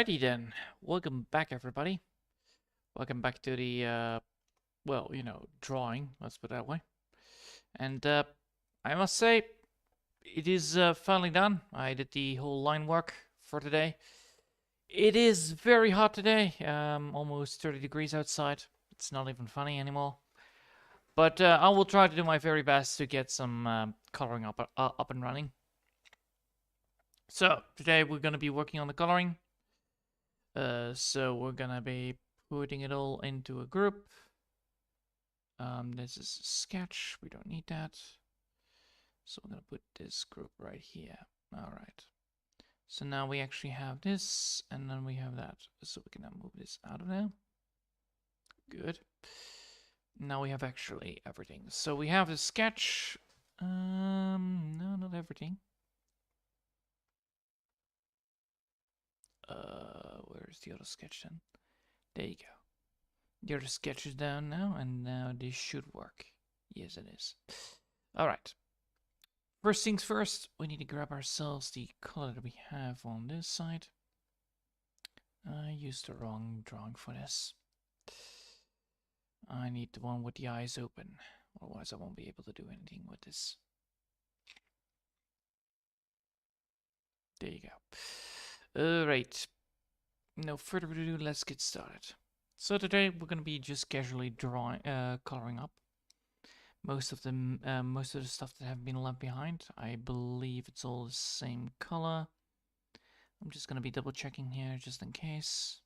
Alrighty then, welcome back everybody. Welcome back to the, drawing, let's put it that way. And I must say, it is finally done. I did the whole line work for today. It is very hot today, almost 30 degrees outside. It's not even funny anymore. But I will try to do my very best to get some coloring up and running. So, today we're going to be working on the coloring. So we're gonna be putting it all into a group. This is a sketch, we don't need that. So we're gonna put this group right here. Alright. So now we actually have this, and then we have that. So we can now move this out of there. Good. Now we have actually everything. So we have the sketch. No, not everything. Where's the other sketch then? There you go. The other sketch is down now, and now this should work. Yes, it is. Alright. First things first, we need to grab ourselves the color that we have on this side. I used the wrong drawing for this. I need the one with the eyes open, otherwise I won't be able to do anything with this. There you go. Alright. No further ado, let's get started. So today we're going to be just casually coloring up most of the stuff that have been left behind. I believe it's all the same color. I'm just going to be double checking here just in case.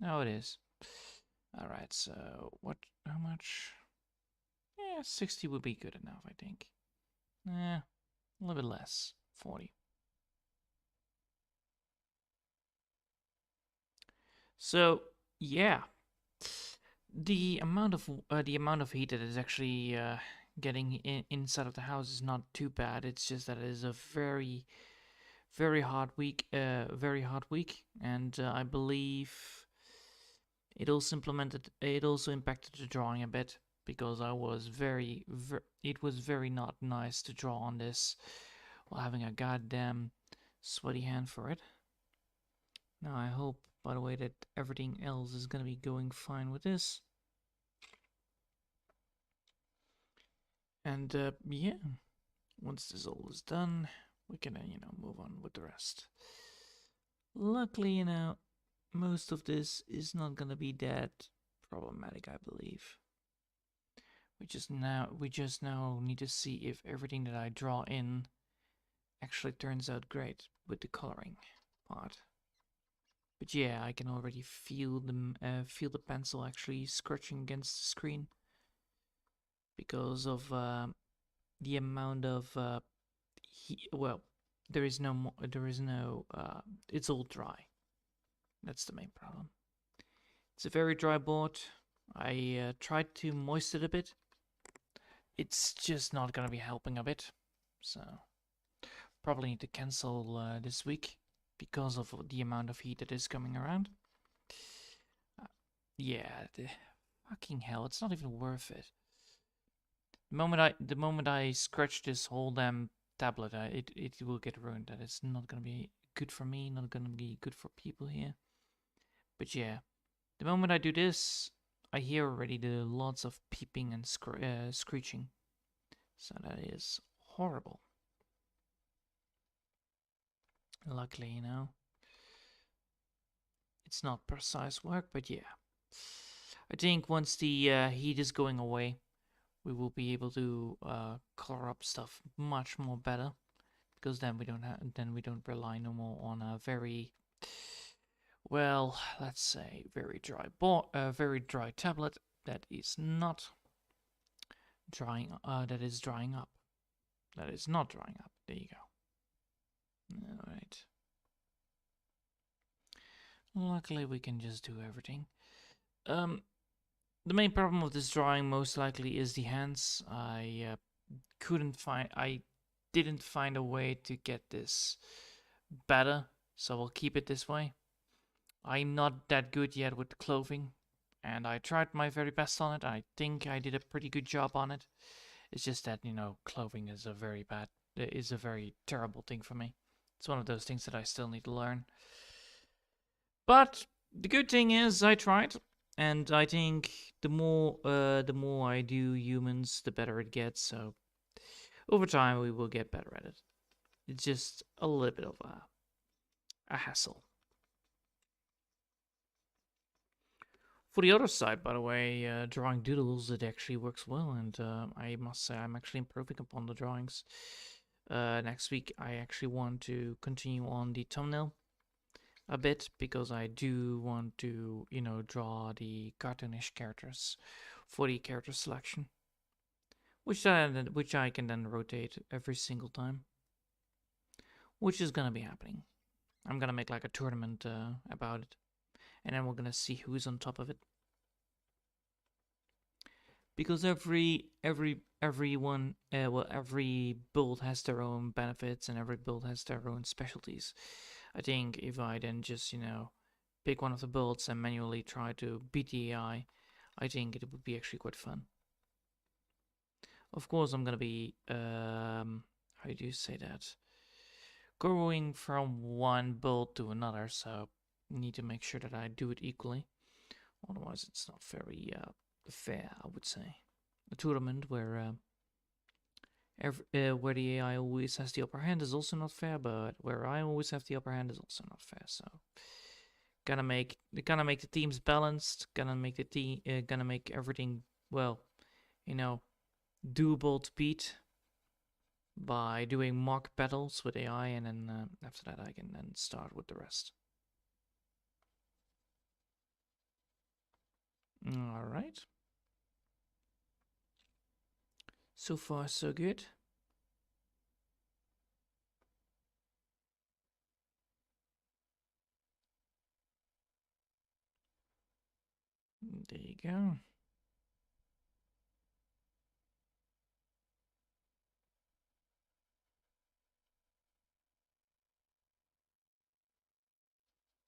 No, it is. All right. So how much? Yeah, 60 would be good enough, I think. A little bit less, 40. So yeah, the amount of heat that is actually getting inside of the house is not too bad. It's just that it is a very, very hot week. And I believe it also impacted the drawing a bit because I was it was very not nice to draw on this while having a goddamn sweaty hand for it. Now I hope, by the way, that everything else is gonna be going fine with this. And yeah, once this all is done, we can move on with the rest. Luckily, most of this is not gonna be that problematic, I believe. We just now need to see if everything that I draw in actually turns out great with the coloring part. But yeah, I can already feel the pencil actually scratching against the screen because of the amount of there is no it's all dry. That's the main problem. It's a very dry board. I tried to moisten it a bit. It's just not gonna be helping a bit, so probably need to cancel this week because of the amount of heat that is coming around. Yeah, the fucking hell, it's not even worth it. The moment I scratch this whole damn tablet, it will get ruined. That is not gonna be good for me, not gonna be good for people here. But yeah, the moment I do this, I hear already the lots of peeping and screeching. So that is horrible. Luckily, it's not precise work, but yeah. I think once the heat is going away, we will be able to color up stuff much more better, because then we don't rely no more on a very, well, let's say very dry tablet that is not drying. That is drying up. That is not drying up. There you go. All right. Luckily, we can just do everything. The main problem with this drawing most likely is the hands. I didn't find a way to get this better, so I'll keep it this way. I'm not that good yet with clothing, and I tried my very best on it. I think I did a pretty good job on it. It's just that, clothing is a very terrible thing for me. It's one of those things that I still need to learn. But the good thing is I tried, and I think the more I do humans, the better it gets. So over time, we will get better at it. It's just a little bit of a hassle. For the other side, by the way, drawing doodles, it actually works well, and I must say I'm actually improving upon the drawings. Next week, I actually want to continue on the thumbnail a bit because I do want to, draw the cartoonish characters for the character selection, which I can then rotate every single time, which is gonna be happening. I'm gonna make like a tournament about it, and then we're gonna see who's on top of it. Because everyone, every build has their own benefits, and every build has their own specialties. I think if I then just pick one of the builds and manually try to beat the AI, I think it would be actually quite fun. Of course, I'm gonna be how do you say that? Going from one build to another, so I need to make sure that I do it equally. Otherwise, it's not very fair, I would say. A tournament where where the AI always has the upper hand is also not fair, but where I always have the upper hand is also not fair. So, gonna make the teams balanced. Gonna make the team. Gonna make everything doable to beat by doing mock battles with AI, and then after that I can then start with the rest. All right. So far, so good. There you go.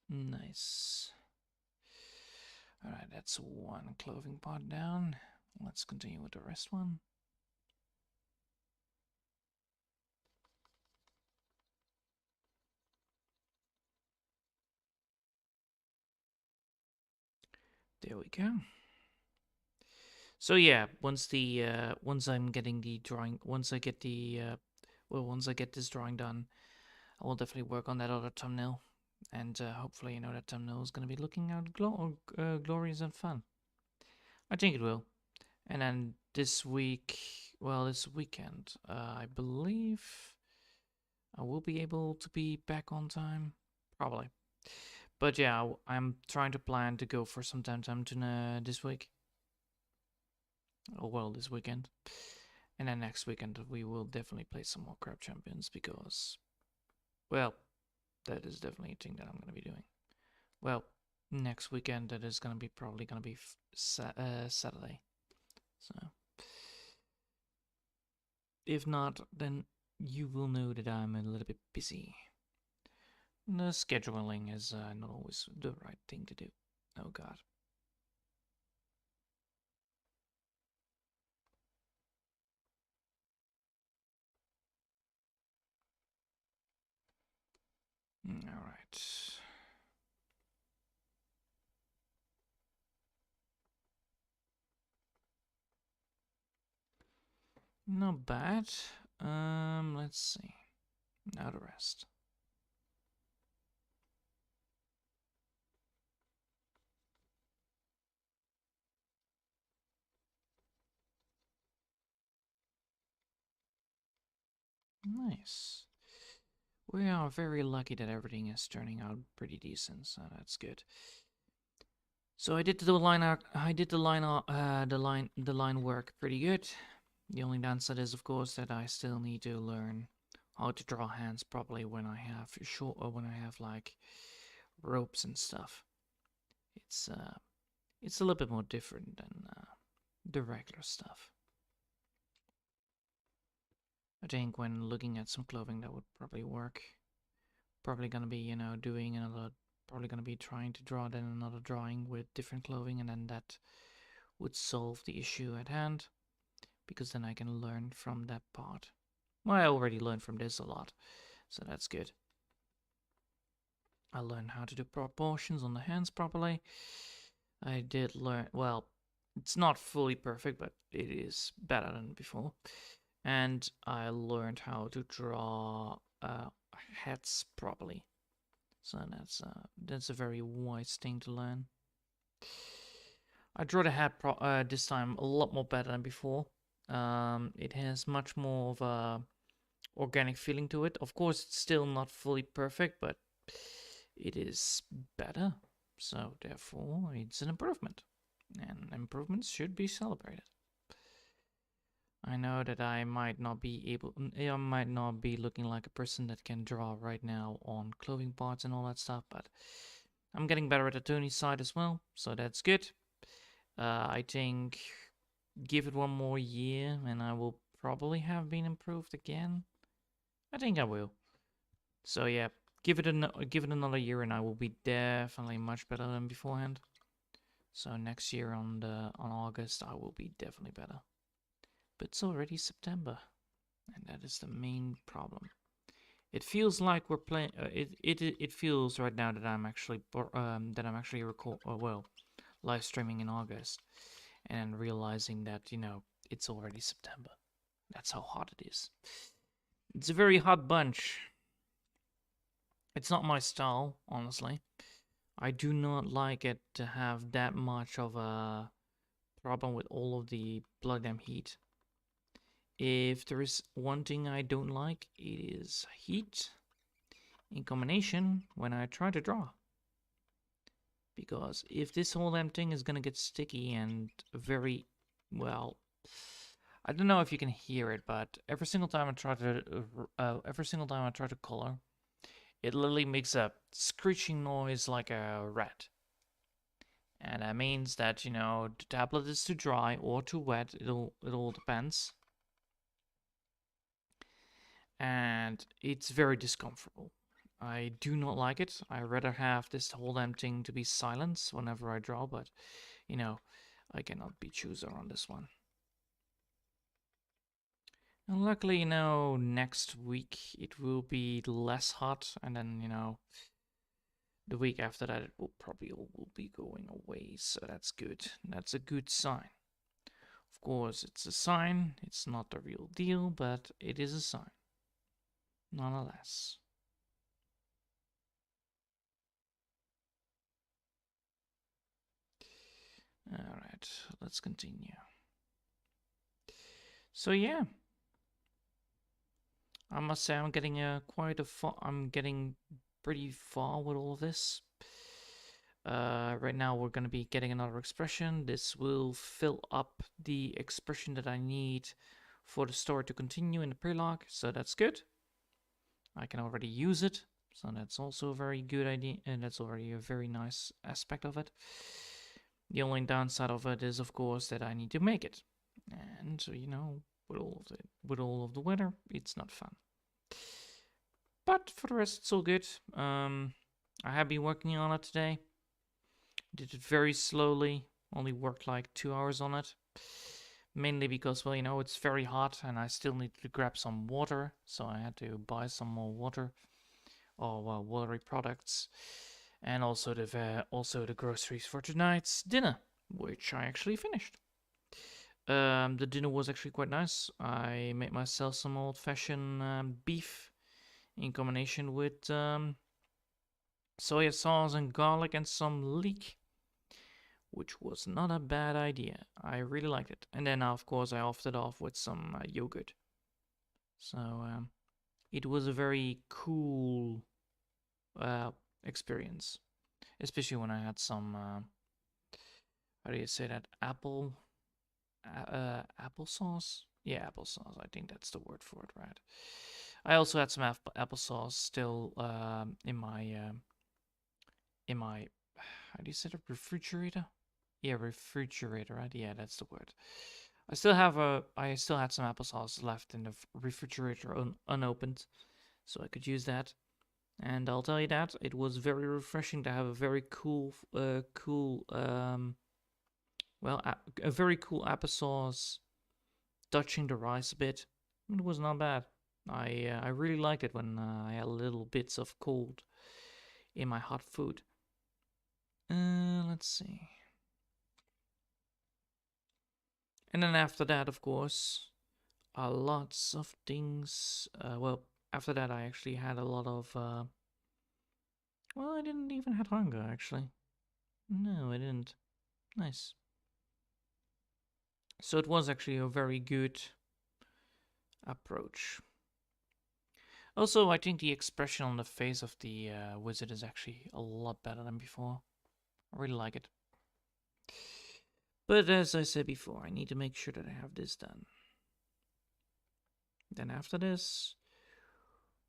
Nice. Alright, that's one clothing part down. Let's continue with the rest one. There we go. So yeah, once I'm getting the drawing, once I get this drawing done, I will definitely work on that other thumbnail, and hopefully, that thumbnail is gonna be looking out glorious and fun. I think it will. And then this weekend, I believe I will be able to be back on time, probably. But yeah, I'm trying to plan to go for some downtime this week. Oh well, this weekend. And then next weekend we will definitely play some more Crab Champions because, well, that is definitely a thing that I'm gonna be doing. Well, next weekend that is probably gonna be Saturday. So, if not, then you will know that I'm a little bit busy. The scheduling is not always the right thing to do. Oh god. All right. Not bad. Let's see. Now the rest. Nice. We are very lucky that everything is turning out pretty decent, so that's good. So I did the line work pretty good. The only downside is, of course, that I still need to learn how to draw hands properly when I have like ropes and stuff. It's a little bit more different than the regular stuff. I think when looking at some clothing, that would probably work. Probably gonna be, doing another. Probably gonna be trying to draw then another drawing with different clothing, and then that would solve the issue at hand, because then I can learn from that part. Well, I already learned from this a lot, so that's good. I learned how to do proportions on the hands properly. I did learn, well, it's not fully perfect, but it is better than before. And I learned how to draw heads properly. So that's a very wise thing to learn. I drew the head this time a lot more better than before. It has much more of a organic feeling to it. Of course, it's still not fully perfect, but it is better. So therefore, it's an improvement, and improvements should be celebrated. I know that I might not be looking like a person that can draw right now on clothing parts and all that stuff, but I'm getting better at the toony side as well, so that's good. I think give it one more year and I will probably have been improved again. I think I will. So yeah, give it another year and I will be definitely much better than beforehand. So next year on August I will be definitely better. But it's already September, and that is the main problem. It feels like we're playing. It feels right now that I'm actually live streaming in August, and realizing that it's already September. That's how hot it is. It's a very hot bunch. It's not my style, honestly. I do not like it to have that much of a problem with all of the blood damn heat. If there is one thing I don't like, it is heat in combination when I try to draw. Because if this whole damn thing is gonna get sticky and very, well, I don't know if you can hear it, but every single time I try to color, it literally makes a screeching noise like a rat. And that means that, the tablet is too dry or too wet, it all depends. And it's very discomfortable. I do not like it. I rather have this whole damn thing to be silent whenever I draw, but I cannot be chooser on this one. And luckily, next week it will be less hot, and then, the week after that it will probably all be going away, so that's good. That's a good sign. Of course, it's a sign. It's not the real deal, but it is a sign. Nonetheless. Alright, let's continue. So yeah, I must say I'm getting I'm getting pretty far with all of this. Right now we're gonna be getting another expression. This will fill up the expression that I need for the story to continue in the prelog, so that's good. I can already use it, so that's also a very good idea, and that's already a very nice aspect of it. The only downside of it is, of course, that I need to make it, and with all of the weather, it's not fun. But for the rest, it's all good. I have been working on it today. Did it very slowly. Only worked like 2 hours on it. Mainly because, well, it's very hot and I still need to grab some water. So I had to buy some more water or watery products. And also the groceries for tonight's dinner, which I actually finished. The dinner was actually quite nice. I made myself some old-fashioned beef in combination with soya sauce and garlic and some leek, which was not a bad idea. I really liked it. And then, of course, I offed it off with some yogurt. So it was a very cool experience, especially when I had some how do you say that, applesauce? Yeah, applesauce. I think that's the word for it, right? I also had some applesauce still in my how do you say it, refrigerator? Yeah, refrigerator, right? Yeah, that's the word. I still had some applesauce left in the refrigerator unopened, so I could use that. And I'll tell you that it was very refreshing to have a very a very cool applesauce touching the rice a bit. It was not bad. I really liked it when I had little bits of cold in my hot food. Let's see. And then after that, of course, lots of things. Well, after that, I actually had a lot of. Well, I didn't even have hunger actually. No, I didn't. Nice. So it was actually a very good approach. Also, I think the expression on the face of the wizard is actually a lot better than before. I really like it. But as I said before, I need to make sure that I have this done. Then after this,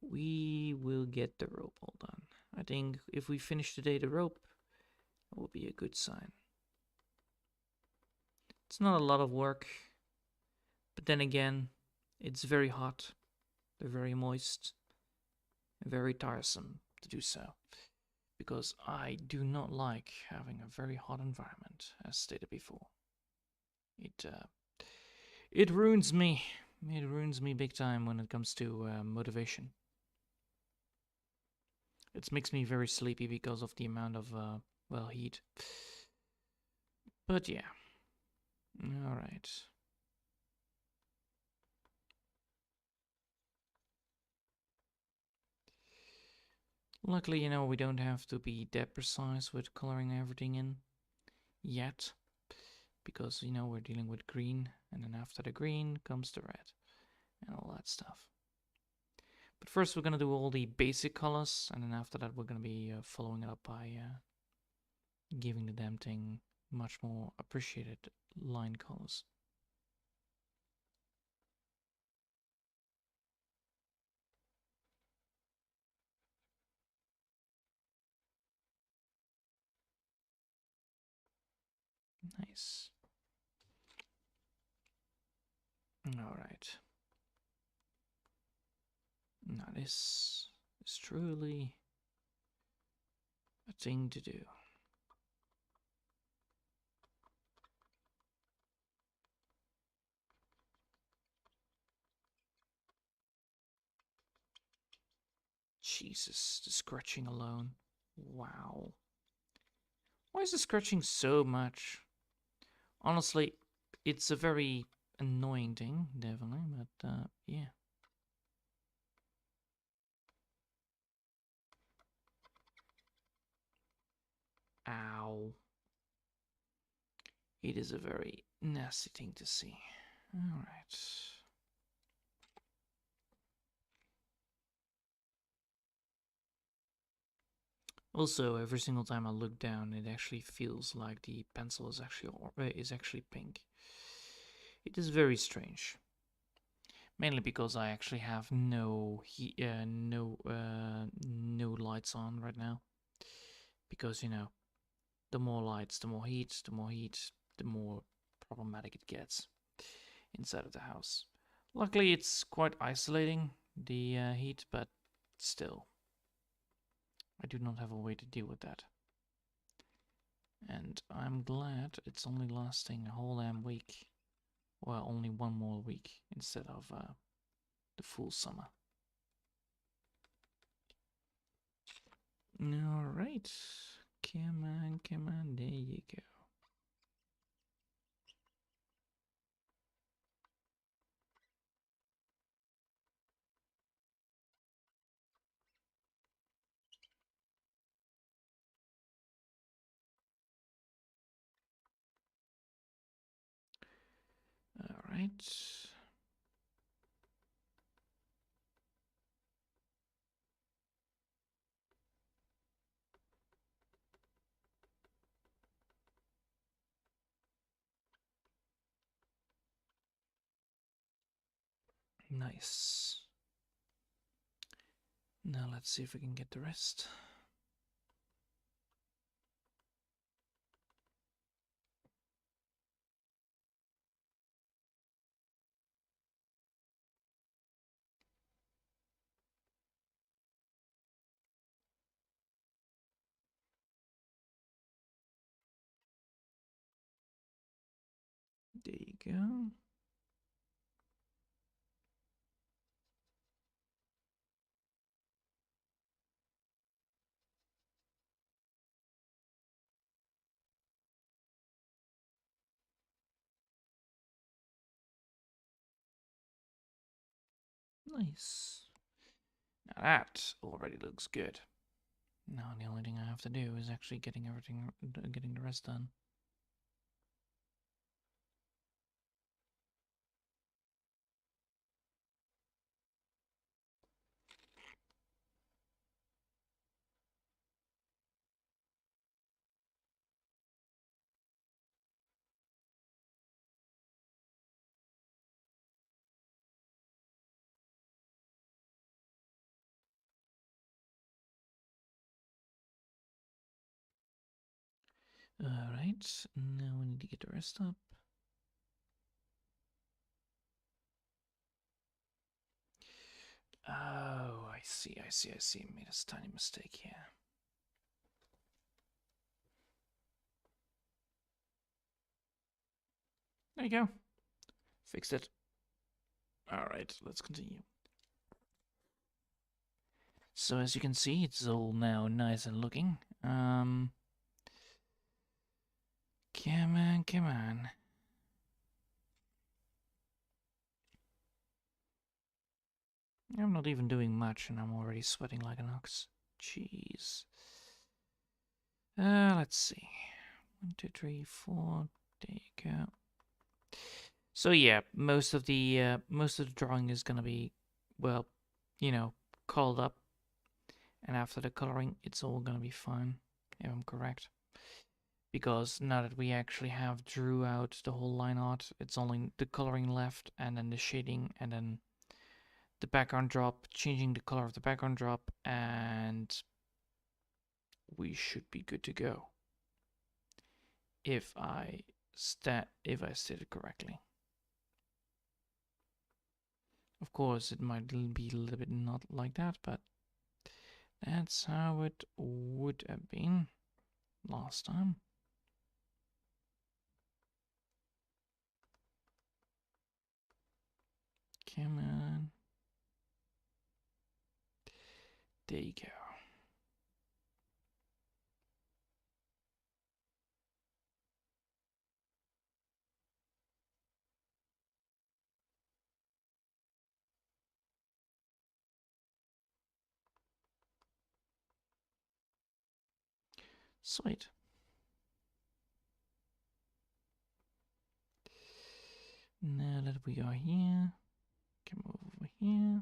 we will get the rope all done. I think if we finish today the rope, it will be a good sign. It's not a lot of work, but then again, it's very hot, very moist, and very tiresome to do so. Because I do not like having a very hot environment, as stated before. It ruins me. It ruins me big time when it comes to motivation. It makes me very sleepy because of the amount of well, heat. But yeah. All right. Luckily, you know, we don't have to be that precise with coloring everything in yet. Because, you know, we're dealing with green, and then after the green comes the red, and all that stuff. But first we're going to do all the basic colors, and then after that we're going to be following it up by giving the damn thing much more appreciated line colors. Nice. Alright. Now this is truly a thing to do. Jesus, the scratching alone. Wow. Why is the scratching so much? Honestly, it's a very annoying thing, definitely, but yeah. Ow. It is a very nasty thing to see. Alright. Also, every single time I look down, it actually feels like the pencil is actually pink. It is very strange. Mainly because I actually have no lights on right now. Because, you know, the more lights, the more heat, the more problematic it gets inside of the house. Luckily, it's quite isolating, the heat, but still, I do not have a way to deal with that. And I'm glad it's only lasting a whole damn week. Well, only one more week instead of the full summer. Alright. Come on, there you go. Alright. Nice. Now let's see if we can get the rest. There you go. Nice. Now that already looks good. Now the only thing I have to do is actually getting the rest done. Alright, now we need to get the rest up. Oh, I see. Made a tiny mistake here. There you go. Fixed it. Alright, let's continue. So as you can see, it's all now nice and looking. Come on. I'm not even doing much and I'm already sweating like an ox. Jeez. Let's see. 1, 2, 3, 4. There you go. So yeah, most of the drawing is gonna be, well, you know, colored up, and after the coloring, it's all gonna be fine, if I'm correct. Because now that we actually have drew out the whole line art, it's only the coloring left, and then the shading, and then the background drop, changing the color of the background drop, and we should be good to go. If I stated correctly. Of course, it might be a little bit not like that, but that's how it would have been last time. Come on. There you go. Sweet. Now that we are here, come over here.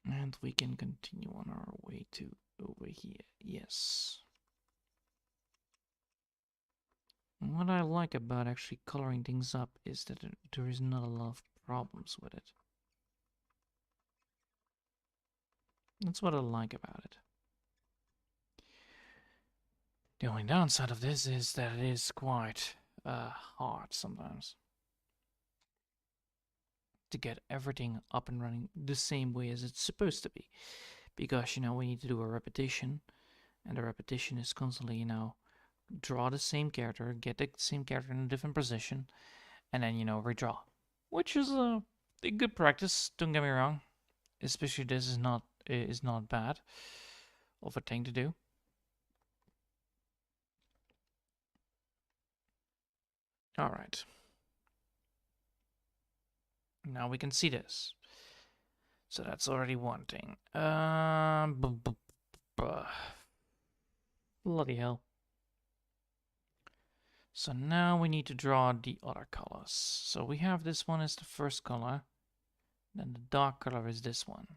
And we can continue on our way to over here. Yes. What I like about actually coloring things up is that there is not a lot of problems with it. That's what I like about it. The only downside of this is that it is quite hard sometimes to get everything up and running the same way as it's supposed to be. Because, you know, we need to do a repetition, and the repetition is constantly, you know, draw the same character, get the same character in a different position, and then, you know, redraw. Which is a good practice, don't get me wrong. Especially this is not bad of a thing to do. Alright. Now we can see this. So that's already one thing. Bloody hell. So now we need to draw the other colors. So we have this one as the first color. Then the dark color is this one.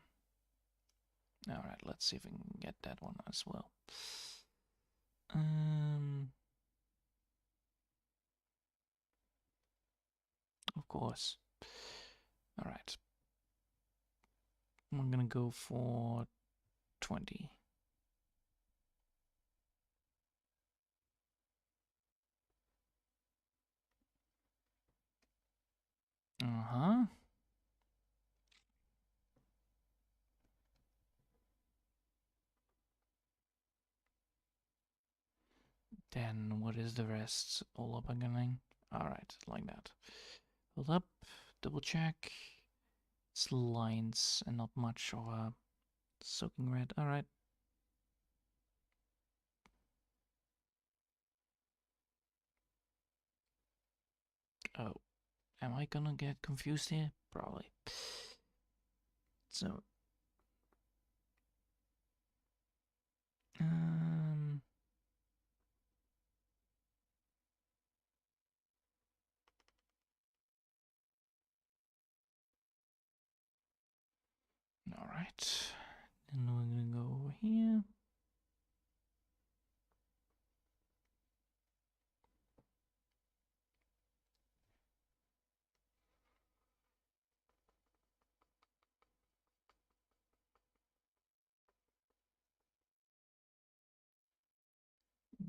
Alright, let's see if we can get that one as well. Of course. Alright. I'm gonna go for 20. Uh-huh. Then what is the rest? All up again? Alright, like that. Hold up, double check. It's lines and not much of a soaking red. Alright. Oh, am I gonna get confused here? probably. So, um, all right. Then we're gonna go over here.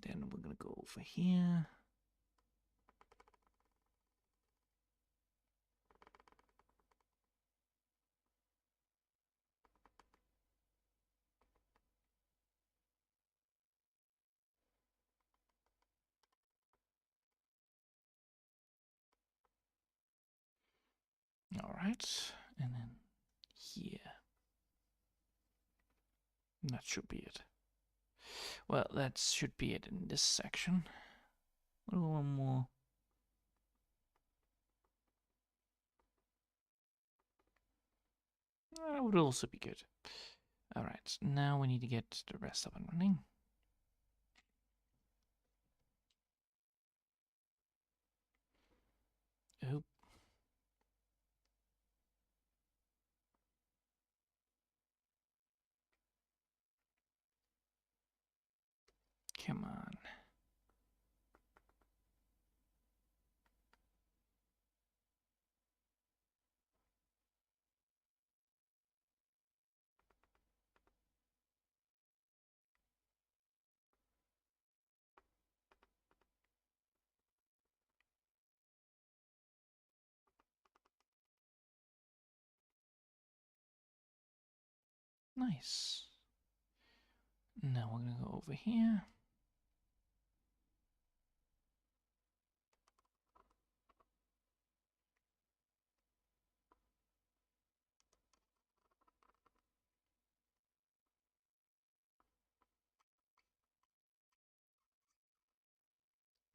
Then we're gonna go over here. All right, and then here. That should be it. Well, that should be it in this section. A little more. That would also be good. All right, now we need to get the rest up and running. Oh. Come on. Nice. Now we're gonna go over here.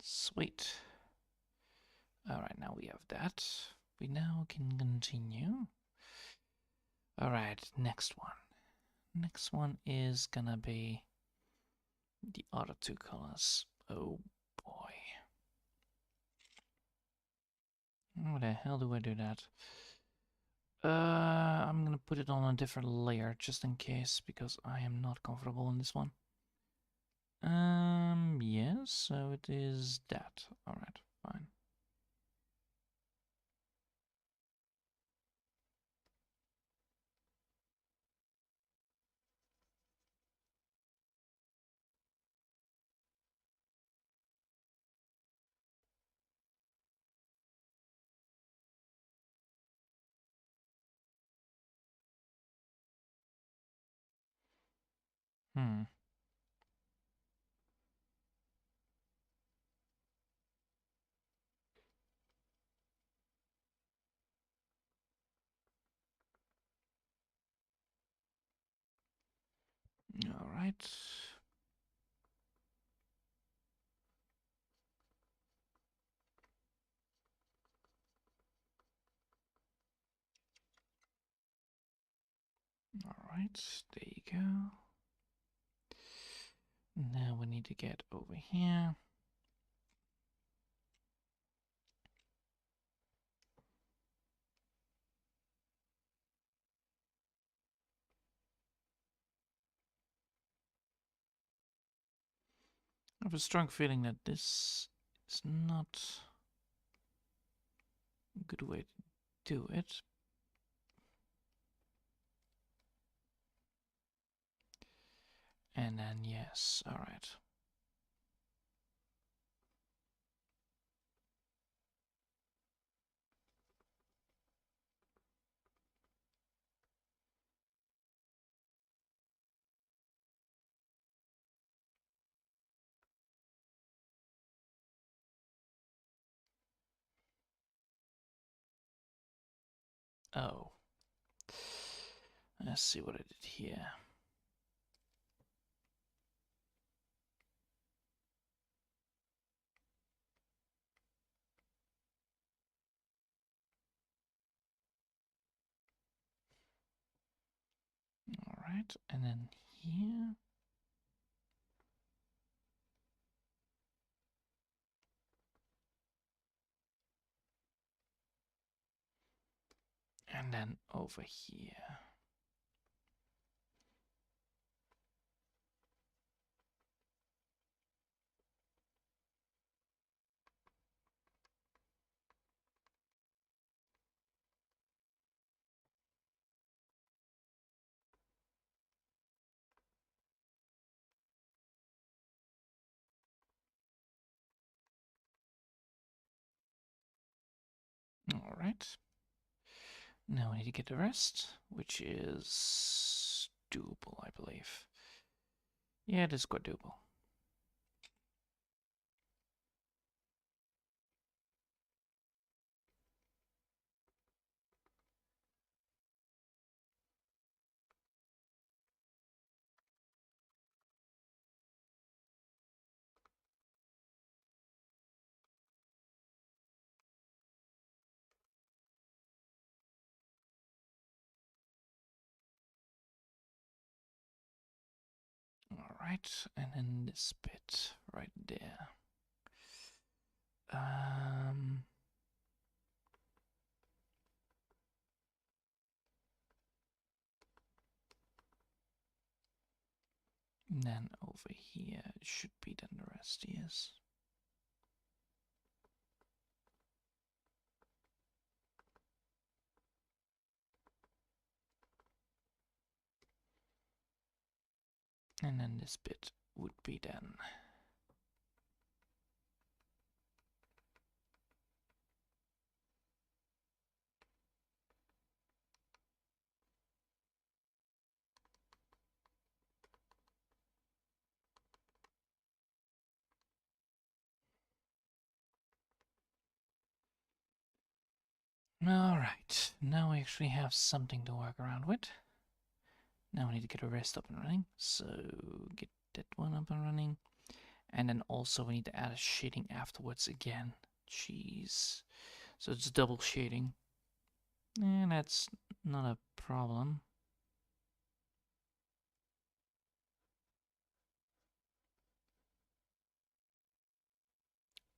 Sweet. Alright, now we have that. We now can continue. Alright, next one. Next one is gonna be the other two colors. Oh boy. How the hell do I do that? I'm gonna put it on a different layer just in case, because I am not comfortable in this one. Yes, so it is that. Alright, fine. Hmm. Alright. Alright, there you go. Now we need to get over here. I have a strong feeling that this is not a good way to do it. And then, yes, alright. Oh. Let's see what I did here. Alright, and then here. And then over here. Alright. Now we need to get the rest, which is doable, I believe. Yeah, it is quite doable. Alright, and then this bit right there. Then over here should be then the rest, yes. And then this bit would be then. Alright, now we actually have something to work around with. Now we need to get the rest up and running. So get that one up and running. And then also we need to add a shading afterwards again. Jeez. So it's double shading. And that's not a problem.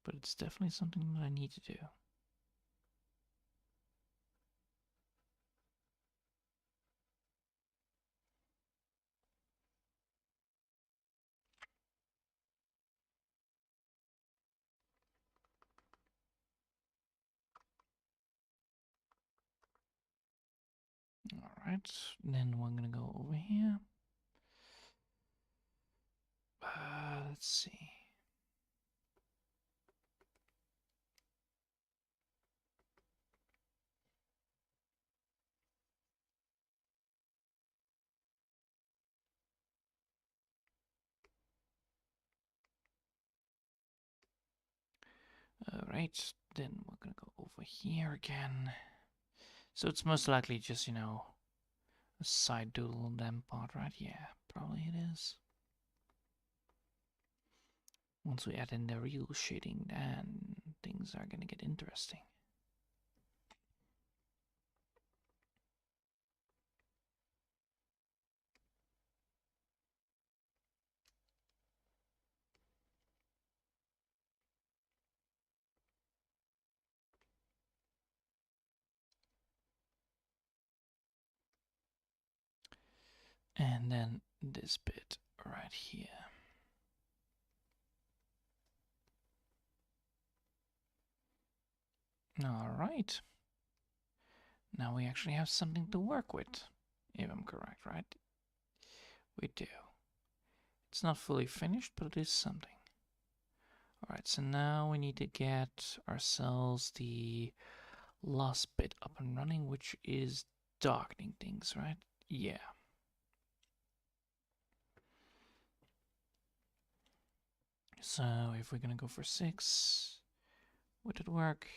But it's definitely something that I need to do. Alright, then we're gonna go over here. Let's see. Alright, then we're gonna go over here again. So it's most likely just, a side doodle on them part, right? Yeah, probably it is. Once we add in the real shading, then things are gonna get interesting. And then this bit right here. Alright. Now we actually have something to work with, if I'm correct, right? We do. It's not fully finished, but it is something. Alright, so now we need to get ourselves the last bit up and running, which is darkening things, right? Yeah. So if we're gonna go for 6, would it work?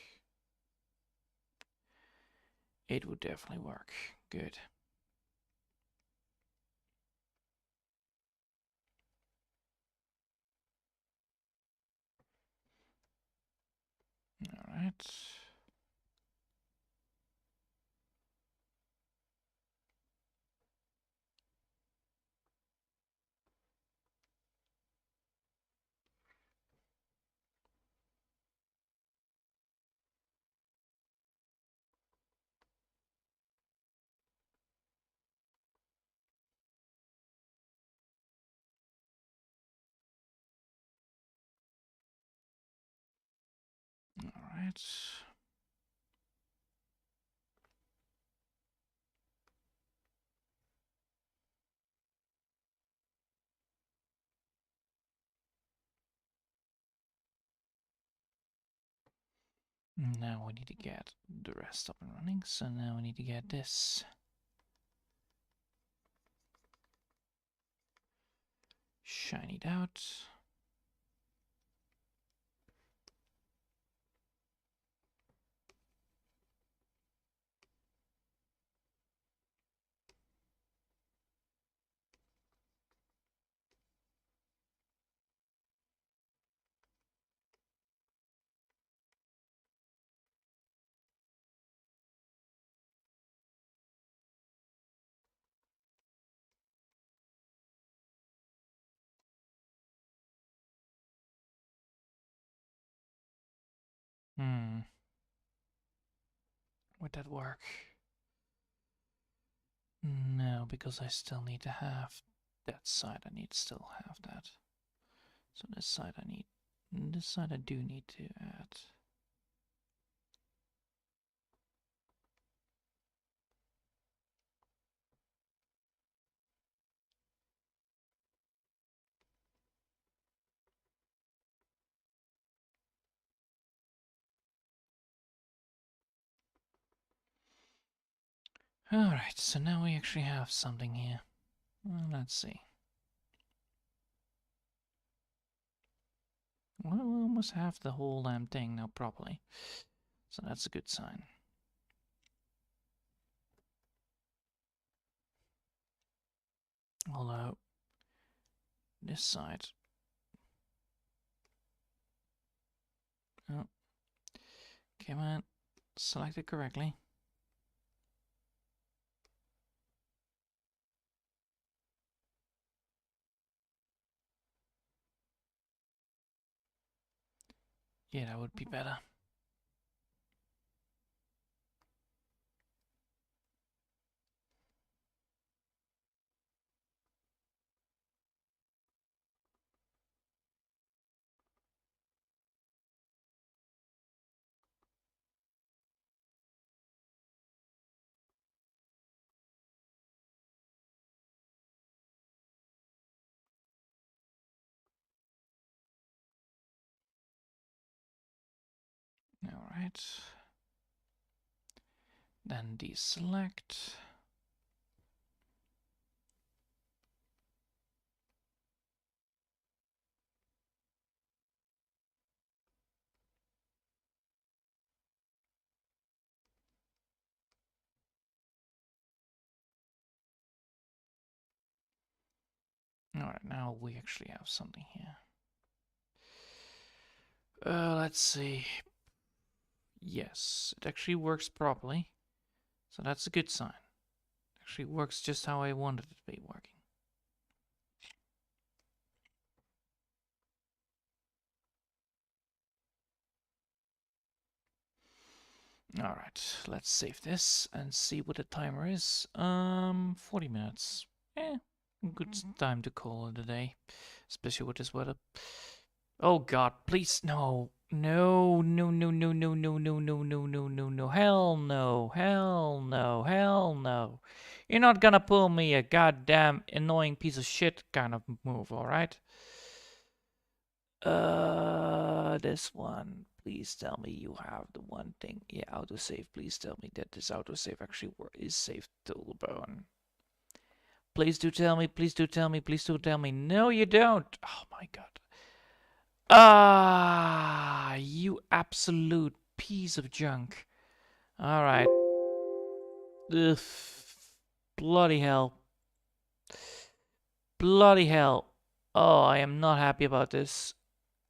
It would definitely work. Good. Alright. Alright. Now we need to get the rest up and running, so now we need to get this. Shinied out. Would that work? No, because I still need to have that side. I need to still have that. So this side I need. This side I do need to add. Alright, so now we actually have something here. Well, let's see. Well, we almost have the whole damn thing now properly. So that's a good sign. Although, this side... Oh. Come on. Select it correctly. Yeah, that would be better. Alright. Then deselect. Alright, now we actually have something here. Let's see. Yes, it actually works properly. So that's a good sign. It actually works just how I wanted it to be working. Alright, let's save this and see what the timer is. 40 minutes. Good time to call it a day. Especially with this weather. Oh god, please, no. No, no, no, no, no, no, no, no, no, no, no, no. Hell no, hell no, hell no. You're not gonna pull me a goddamn annoying piece of shit kind of move, alright? This one. Please tell me you have the one thing. Yeah, autosave. Please tell me that this autosave actually is saved to the bone. Please do tell me. Please do tell me. Please do tell me. No, you don't. Oh my god. Ah, you absolute piece of junk. All right. Ugh. Bloody hell. Bloody hell. Oh, I am not happy about this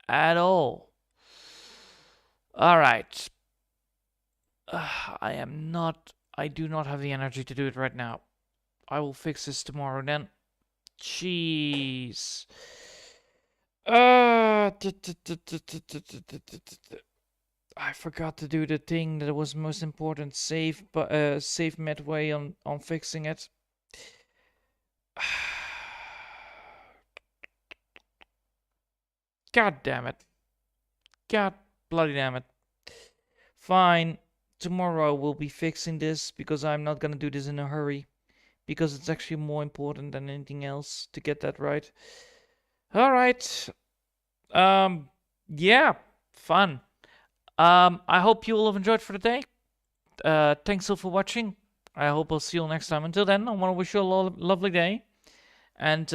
at all. All right. I do not have the energy to do it right now. I will fix this tomorrow then. Jeez. I forgot to do the thing that was most important. Save midway on fixing it. God damn it. God bloody damn it. Fine. Tomorrow we'll be fixing this because I'm not gonna do this in a hurry. Because it's actually more important than anything else to get that right. Alright. Yeah. Fun. I hope you all have enjoyed for the day. Thanks all for watching. I hope I'll see you all next time. Until then, I want to wish you a lovely day. And